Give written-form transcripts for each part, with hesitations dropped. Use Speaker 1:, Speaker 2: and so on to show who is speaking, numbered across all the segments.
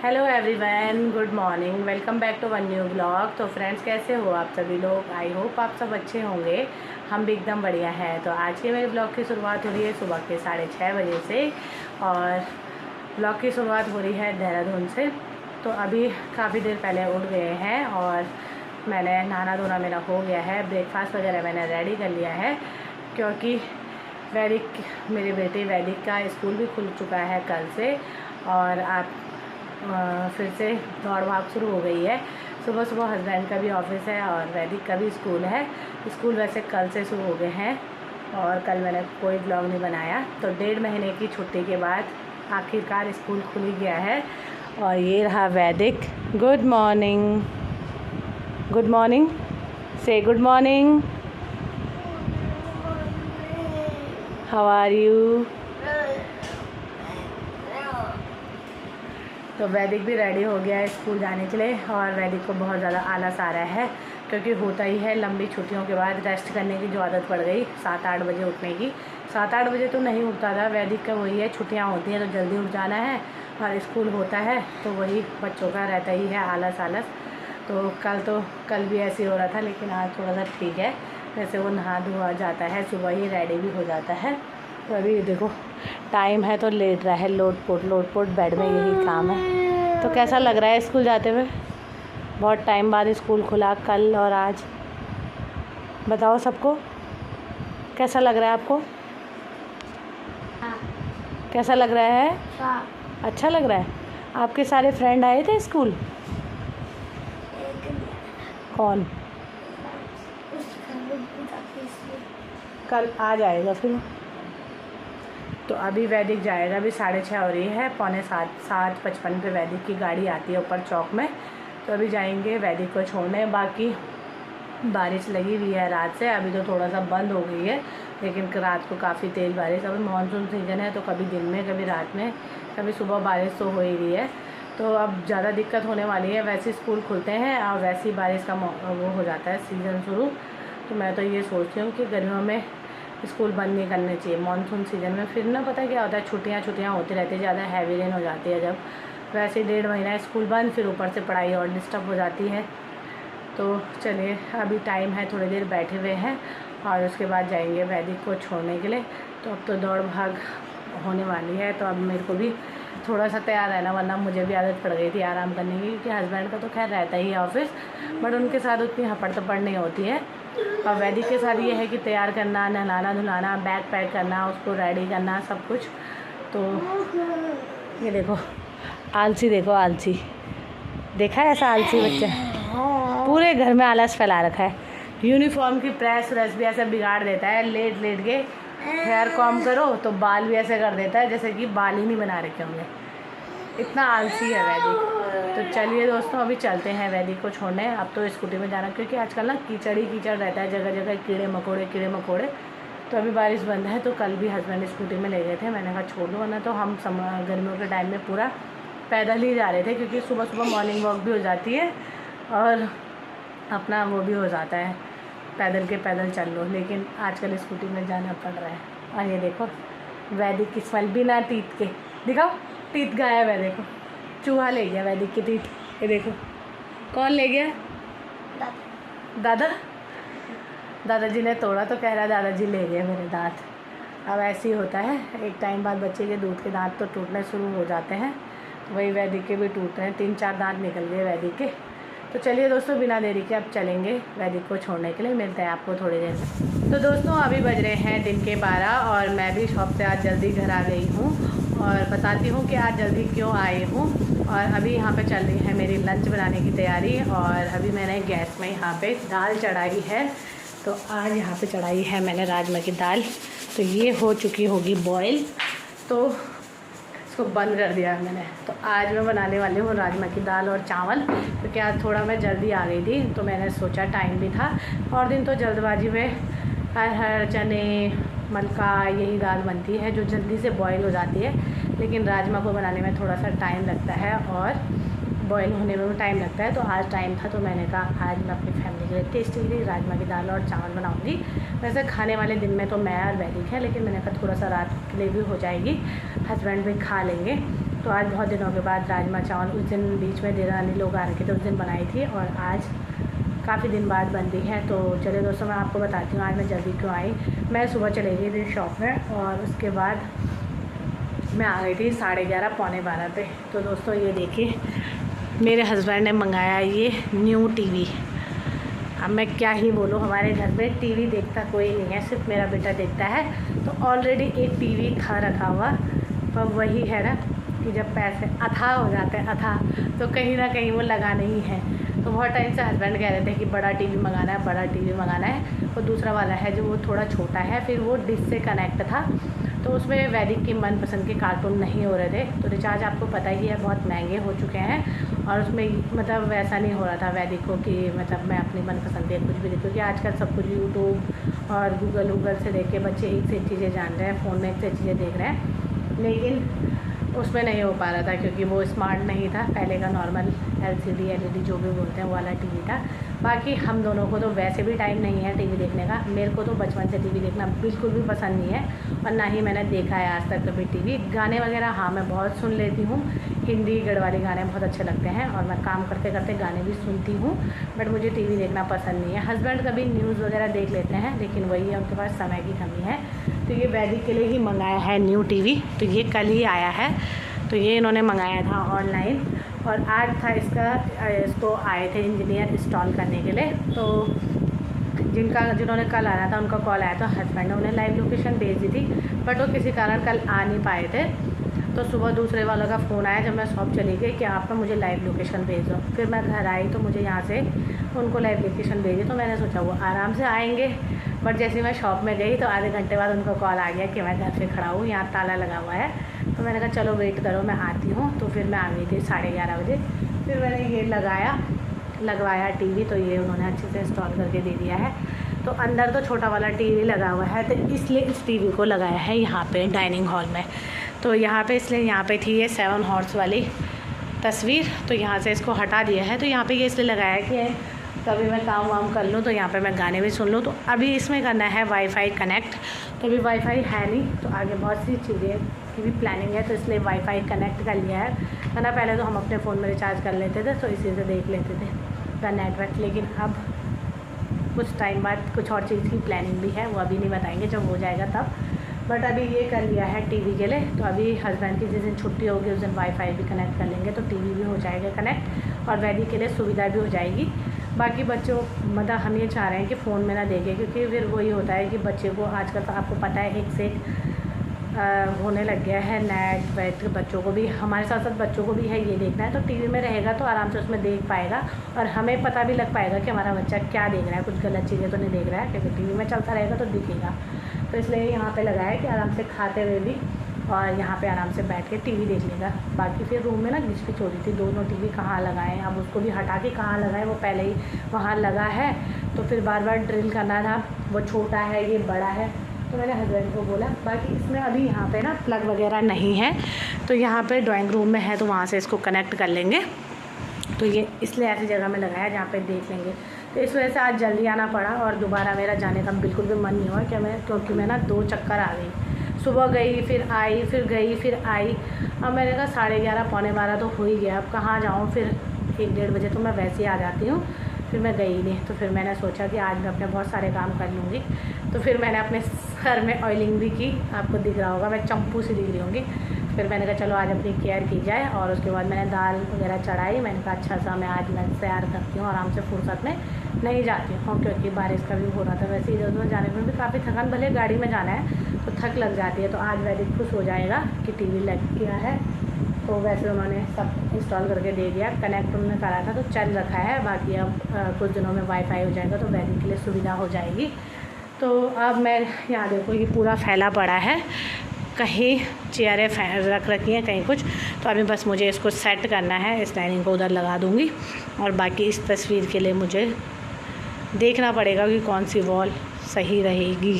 Speaker 1: Hello everyone, good morning, welcome back to one new blog. तो friends, कैसे हो आप सभी लोग? आई होप आप सब अच्छे होंगे। हम भी एकदम बढ़िया हैं। तो आज के मेरे ब्लॉग की शुरुआत हो रही है सुबह के 6:30 बजे से और ब्लॉग की शुरुआत हो रही है देहरादून से। तो अभी काफ़ी देर पहले उठ गए हैं और मैंने नहाना धोना मेरा हो गया है, ब्रेकफास्ट वगैरह मैंने रेडी कर लिया है क्योंकि वैदिक मेरे बेटे वैदिक का स्कूल भी खुल चुका है कल से और आप फिर से दौड़ भाग शुरू हो गई है। सुबह सुबह हस्बैंड का भी ऑफिस है और वैदिक का भी स्कूल है। स्कूल वैसे कल से शुरू हो गए हैं और कल मैंने कोई ब्लॉग नहीं बनाया। तो 1.5 महीने की छुट्टी के बाद आखिरकार स्कूल खुल ही गया है और ये रहा Vaidik. Good morning, good morning, say good morning, how are you? तो वैदिक भी रेडी हो गया है स्कूल जाने के लिए और वैदिक को बहुत ज़्यादा आलस आ रहा है क्योंकि होता ही है, लंबी छुट्टियों के बाद रेस्ट करने की जो आदत पड़ गई 7-8 बजे उठने की। 7-8 बजे तो नहीं उठता था वैदिक का, वही है छुट्टियां होती हैं तो जल्दी उठ जाना है और स्कूल होता है तो वही बच्चों का रहता ही है आलस। तो कल भी ऐसे हो रहा था लेकिन आज थोड़ा सा ठीक है। वैसे वो नहा धोआ जाता है, सुबह ही रेडी भी हो जाता है। तो अभी देखो टाइम है तो लेट रहा है, लोट पोट बेड में, यही काम है। तो कैसा लग रहा है स्कूल जाते हुए? बहुत टाइम बाद स्कूल खुला कल और आज। बताओ सबको कैसा लग रहा है आपको? कैसा लग रहा है? अच्छा लग रहा है। आपके सारे फ्रेंड आए थे स्कूल? कौन? कल आ जाएगा फिर। तो अभी वैदिक जाएगा, अभी 6:30 हो रही है, 6:55 पे वैदिक की गाड़ी आती है ऊपर चौक में। तो अभी जाएंगे वैदिक को छोड़ने। बाकी बारिश लगी हुई है रात से, अभी तो थोड़ा सा बंद हो गई है लेकिन रात को काफ़ी तेज़ बारिश। अभी मानसून सीजन है तो कभी दिन में कभी रात में कभी सुबह बारिश तो हो ही रही है। तो अब ज़्यादा दिक्कत होने वाली है। वैसे स्कूल खुलते हैं और वैसे ही बारिश का वो हो जाता है सीज़न शुरू। तो मैं तो ये सोचती हूँ कि गर्मियों में स्कूल बंद नहीं करने चाहिए। मानसून सीज़न में फिर ना पता क्या होता है, छुट्टियाँ होती रहती है, ज़्यादा हैवी रेन हो जाती है जब। वैसे 1.5 महीना स्कूल बंद, फिर ऊपर से पढ़ाई और डिस्टर्ब हो जाती है। तो चलिए अभी टाइम है, थोड़ी देर बैठे हुए हैं और उसके बाद जाएंगे वैदिक को छोड़ने के लिए। तो अब तो दौड़ भाग होने वाली है तो अब मेरे को भी थोड़ा सा तैयार रहना, वरना मुझे भी आदत पड़ गई थी आराम करने की क्योंकि हस्बैंड का तो खैर रहता ही है ऑफिस, बट उनके साथ उतनी हपड़ तपड़ नहीं होती है। और वैदिक के साथ ये है कि तैयार करना, नहलाना धुलाना, बैग पैक करना, उसको रेडी करना, सब कुछ। तो ये देखो आलसी, देखो आलसी, देखा है ऐसा आलसी बच्चा? पूरे घर में आलस फैला रखा है। यूनिफॉर्म की प्रेस भी ऐसे बिगाड़ देता है, लेट के हेयर कॉम करो तो बाल भी ऐसे कर देता है जैसे कि बाल ही नहीं बना रखे होंगे, इतना आलसी है वैदिक। तो चलिए दोस्तों अभी चलते हैं वैदिक को छोड़ने। अब तो स्कूटी में जाना क्योंकि आजकल ना कीचड़ ही कीचड़ रहता है, जगह जगह कीड़े मकोड़े। तो अभी बारिश बंद है तो कल भी हस्बैंड स्कूटी में ले गए थे, मैंने कहा छोड़ दो, वरना तो हम गर्मियों के टाइम में पूरा पैदल ही जा रहे थे क्योंकि सुबह सुबह मॉर्निंग वॉक भी हो जाती है और अपना वो भी हो जाता है, पैदल के पैदल चल लो। लेकिन आजकल स्कूटी में जाना पड़ रहा है। और ये देखो वैदिक की स्मेल बिना टीथ के, दिखाओ टीथ गायब है, देखो चूहा ले गया वैदिक की टीथ। ये देखो कौन ले गया? दादाजी ने तोड़ा तो कह रहा दादाजी ले गए मेरे दांत। अब ऐसे ही होता है, एक टाइम बाद बच्चे के दूध के दांत तो टूटने शुरू हो जाते हैं, तो वही वैदिक के भी टूट रहे हैं, 3-4 दांत निकल गए वैदिक के। तो चलिए दोस्तों बिना देरी के अब चलेंगे वैदिक को छोड़ने के लिए, मिलते हैं आपको थोड़ी देर में। तो दोस्तों अभी बज रहे हैं दिन के 12 और मैं भी शॉप से आज जल्दी घर आ गई हूँ और बताती हूँ कि आज जल्दी क्यों आई हूँ। और अभी यहाँ पे चल रही है मेरी लंच बनाने की तैयारी और अभी मैंने गैस में यहाँ पे दाल चढ़ाई है। तो आज यहाँ पे चढ़ाई है मैंने राजमा की दाल, तो ये हो चुकी होगी बॉयल, तो इसको बंद कर दिया मैंने। तो आज मैं बनाने वाली हूँ राजमा की दाल और चावल क्योंकि आज थोड़ा मैं जल्दी आ गई थी तो मैंने सोचा टाइम भी था, और दिन तो जल्दबाजी में अरहर चने मलका यही दाल बनती है जो जल्दी से बॉयल हो जाती है, लेकिन राजमा को बनाने में थोड़ा सा टाइम लगता है और बॉयल होने में भी टाइम लगता है। तो आज टाइम था तो मैंने कहा आज मैं अपनी फैमिली के लिए टेस्टी राजमा की दाल और चावल बनाऊंगी। वैसे खाने वाले दिन में तो मैं और वैदिक है, लेकिन मैंने कहा थोड़ा सा रात के लिए भी हो जाएगी, हस्बैंड भी खा लेंगे। तो आज बहुत दिनों के बाद राजमा चावल, उस दिन बीच में देरानी लोग आ रखे थे, उस दिन बनाई थी और आज काफ़ी दिन बाद बन रही है। तो चलिए दोस्तों मैं आपको बताती हूँ आज मैं जल्दी क्यों आई। मैं सुबह चली गई थी शॉप में और उसके बाद मैं आ गई थी 11:30 पौने 12 पे। तो दोस्तों ये देखिए मेरे हस्बैंड ने मंगाया ये न्यू टीवी। अब मैं क्या ही बोलूँ, हमारे घर में टीवी देखता कोई नहीं है, सिर्फ मेरा बेटा देखता है। तो ऑलरेडी एक टीवी था रखा हुआ, पर वही है ना कि जब पैसे अथाह हो जाते हैं तो कहीं ना कहीं वो लगाने ही है। तो बहुत टाइम से हस्बैंड कह रहे थे कि बड़ा टीवी मंगाना है, बड़ा टीवी मंगाना है। और दूसरा वाला है जो वो थोड़ा छोटा है, फिर वो डिश से कनेक्ट था, तो उसमें वैदिक के मनपसंद के कार्टून नहीं हो रहे थे। तो रिचार्ज आपको पता ही है बहुत महंगे हो चुके हैं और उसमें मतलब वैसा नहीं हो रहा था वैदिक को कि मतलब मैं अपनी मनपसंद के कुछ भी देखूँ, क्योंकि आजकल सब कुछ यूट्यूब और गूगल से देख के बच्चे एक से एक चीज़ें जान रहे हैं, फ़ोन में एक से एक चीज़ें देख रहे हैं, लेकिन उसमें नहीं हो पा रहा था क्योंकि वो स्मार्ट नहीं था। पहले का नॉर्मल LCD LED जो भी बोलते हैं वो वाला टीवी था। बाकी हम दोनों को तो वैसे भी टाइम नहीं है टीवी देखने का। मेरे को तो बचपन से टीवी देखना बिल्कुल भी पसंद नहीं है और ना ही मैंने देखा है आज तक कभी टीवी। गाने वगैरह हाँ मैं बहुत सुन लेती हूँ, हिंदी गढ़वाली गाने बहुत अच्छे लगते हैं और मैं काम करते करते गाने भी सुनती हूँ, बट मुझे टीवी देखना पसंद नहीं है। हस्बैंड कभी न्यूज़ वगैरह देख लेते हैं, लेकिन वही है उनके पास समय की कमी है। तो ये वैदिक के लिए ही मंगाया है न्यू टीवी। तो ये कल ही आया है, तो ये इन्होंने मंगाया था ऑनलाइन और आज था इसको आए थे इंजीनियर इंस्टॉल करने के लिए। तो जिन्होंने कल आना था उनका कॉल आया था, हस्बैंड ने उन्हें लाइव लोकेशन भेज दी थी, बट वो किसी कारण कल आ नहीं पाए थे। तो सुबह दूसरे वालों का फ़ोन आया जब मैं शॉप चली गई कि आप ना मुझे लाइव लोकेशन भेज दो। फिर मैं घर आई तो मुझे यहाँ से उनको लाइव लोकेशन भेजी, तो मैंने सोचा वो आराम से आएंगे, बट जैसे मैं शॉप में गई तो आधे घंटे बाद उनका कॉल आ गया कि मैं घर पे खड़ा हूँ, यहाँ ताला लगा हुआ है। तो मैंने कहा चलो वेट करो मैं आती हूँ। तो फिर मैं आ गई थी 11:30 बजे। फिर मैंने ये लगवाया टीवी, तो ये उन्होंने अच्छे से इंस्टॉल करके दे दिया है। तो अंदर तो छोटा वाला टीवी लगा हुआ है, तो इसलिए इस टीवी को लगाया है यहाँ पे डाइनिंग हॉल में। तो यहाँ पे इसलिए यहाँ पे थी ये 7 हॉर्स वाली तस्वीर, तो यहाँ से इसको हटा दिया है। तो यहाँ पे ये इसलिए लगाया है कि कभी मैं काम वाम कर लूँ तो यहाँ पे मैं गाने भी सुन लूँ। तो अभी इसमें करना है वाईफाई कनेक्ट, तो अभी वाईफाई है नहीं, तो आगे बहुत सी चीज़ें की भी प्लानिंग है, तो इसलिए वाईफाई कनेक्ट कर लिया है ना। पहले तो हम अपने फ़ोन में रिचार्ज कर लेते थे, तो इसी से देख लेते थे का नेटवर्क, लेकिन अब कुछ टाइम बाद कुछ और चीज़ की प्लानिंग भी है, वो अभी नहीं बताएंगे, जब हो जाएगा तब। बट अभी ये कर लिया है टीवी के लिए। तो अभी हस्बैंड की जिस दिन छुट्टी होगी उस दिन वाईफाई भी कनेक्ट कर लेंगे, तो टीवी भी हो जाएगा कनेक्ट और वैदिक के लिए सुविधा भी हो जाएगी। बाकी बच्चों मतलब हम ये चाह रहे हैं कि फ़ोन में ना देखें, क्योंकि फिर वही होता है कि बच्चे को आजकल तो आपको पता है एक से एक होने लग गया है नेट वेट। बच्चों को भी, हमारे साथ साथ बच्चों को भी है ये देखना है, तो टीवी में रहेगा तो आराम से उसमें देख पाएगा और हमें पता भी लग पाएगा कि हमारा बच्चा क्या देख रहा है, कुछ गलत चीज़ें तो नहीं देख रहा है, क्योंकि टीवी में चलता रहेगा तो दिखेगा। तो इसलिए यहाँ पे लगाया कि आराम से खाते हुए भी और यहाँ पे आराम से बैठ के टीवी देख लेगा। बाकी फिर रूम में ना घिचपिच हो रही थी, दोनों टीवी कहाँ लगाएं, अब उसको भी हटा के कहाँ लगाएं, वो पहले ही वहाँ लगा है, तो फिर बार बार ड्रिल करना था। वो छोटा है ये बड़ा है, तो मैंने हस्बैंड को बोला। बाकी इसमें अभी यहाँ पे ना प्लग वगैरह नहीं है, तो यहाँ पे ड्राइंग रूम में है, तो वहाँ से इसको कनेक्ट कर लेंगे। तो ये इसलिए ऐसी जगह में लगाया जहाँ पे देख लेंगे। तो इस वजह से आज जल्दी आना पड़ा और दोबारा मेरा जाने का बिल्कुल भी मन नहीं हुआ क्योंकि मैं ना 2 चक्कर आ गई। सुबह गई फिर आई, फिर गई फिर आई। अब मैंने कहा 11:30 पौने 12 तो हो ही गया, अब कहाँ जाऊँ। फिर 1-1:30 बजे तो मैं वैसे ही आ जाती हूँ, फिर मैं गई नहीं। तो फिर मैंने सोचा कि आज मैं अपने बहुत सारे काम कर लूँगी। तो फिर मैंने अपने सर में ऑयलिंग भी की, आपको दिख रहा होगा मैं चंपू सी दिख रही होंगी। फिर मैंने कहा चलो आज अपनी केयर की जाए, और उसके बाद मैंने दाल वगैरह चढ़ाई। मैंने कहा अच्छा सा मैं आज लंच तैयार करती हूँ, आराम से फुर्सत में नहीं जाती हूँ क्योंकि बारिश का भी हो रहा था। वैसे इधर उधर जाने में भी काफ़ी थकान, भले गाड़ी में जाना है तो थक लग जाती है। तो आज वैदिक खुश हो जाएगा कि टीवी लग गया है। तो वैसे उन्होंने सब इंस्टॉल करके दे दिया, कनेक्ट उन्होंने करा था तो चल रखा है। बाकी अब कुछ दिनों में वाईफाई हो जाएगा तो वैदिक के लिए सुविधा हो जाएगी। तो अब मैं यहाँ देखो ये पूरा फैला पड़ा है, कहीं चेयरें रख रखी हैं कहीं कुछ। तो अभी बस मुझे इसको सेट करना है, इस लाइनिंग को उधर लगा दूँगी और बाकी इस तस्वीर के लिए मुझे देखना पड़ेगा कि कौन सी वॉल सही रहेगी।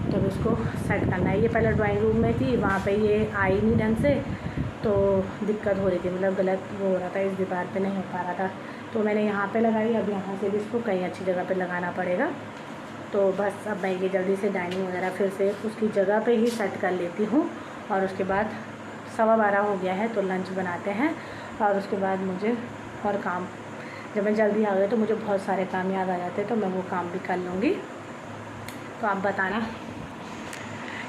Speaker 1: तो उसको सेट करना है। ये पहले ड्राइंग रूम में थी, वहाँ पे ये आई नहीं ढंग से, तो दिक्कत हो रही थी, मतलब गलत वो हो रहा था, इस दीवार पे नहीं हो पा रहा था। तो मैंने यहाँ पे लगाई, अब यहाँ से भी इसको कहीं अच्छी जगह पे लगाना पड़ेगा। तो बस अब मैं ये जल्दी से डाइनिंग वगैरह फिर से उसकी जगह पे ही सेट कर लेती हूँ और उसके बाद 12:15 हो गया है, तो लंच बनाते हैं और उसके बाद मुझे और काम, जब मैं जल्दी आ गई तो मुझे बहुत सारे काम याद आ जाते हैं, तो मैं वो काम भी कर लूँगी। तो आप बताना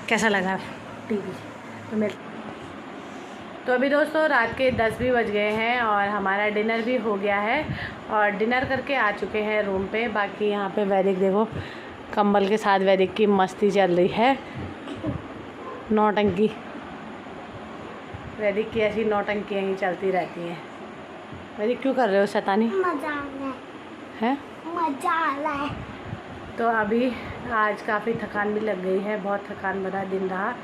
Speaker 1: कैसा लगा टीवी। तो अभी दोस्तों रात के 10 भी बज गए हैं और हमारा डिनर भी हो गया है और डिनर करके आ चुके हैं रूम पे। बाकी यहाँ पे वैदिक देखो कंबल के साथ वैदिक की मस्ती चल रही है, नौटंकी। वैदिक की ऐसी नौटंकियाँ ही चलती रहती हैं। वैदिक क्यों कर रहे हो शैतानी?
Speaker 2: मजा आ रहा
Speaker 1: है,
Speaker 2: मजा आ रहा है।
Speaker 1: तो अभी आज काफ़ी थकान भी लग गई है, बहुत थकान भरा दिन रहा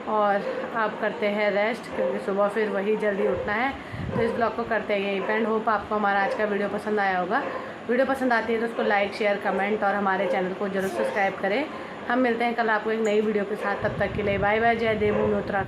Speaker 1: और अब करते हैं रेस्ट, क्योंकि सुबह फिर वही जल्दी उठना है। तो इस ब्लॉग को करते हैं यहीं पेंड। होप आपको हमारा आज का वीडियो पसंद आया होगा। वीडियो पसंद आती है तो उसको लाइक, शेयर, कमेंट और हमारे चैनल को जरूर सब्सक्राइब करें। हम मिलते हैं कल आपको एक नई वीडियो के साथ। तब तक के लिए बाय बाय। जय देवभूमि उत्तराखंड।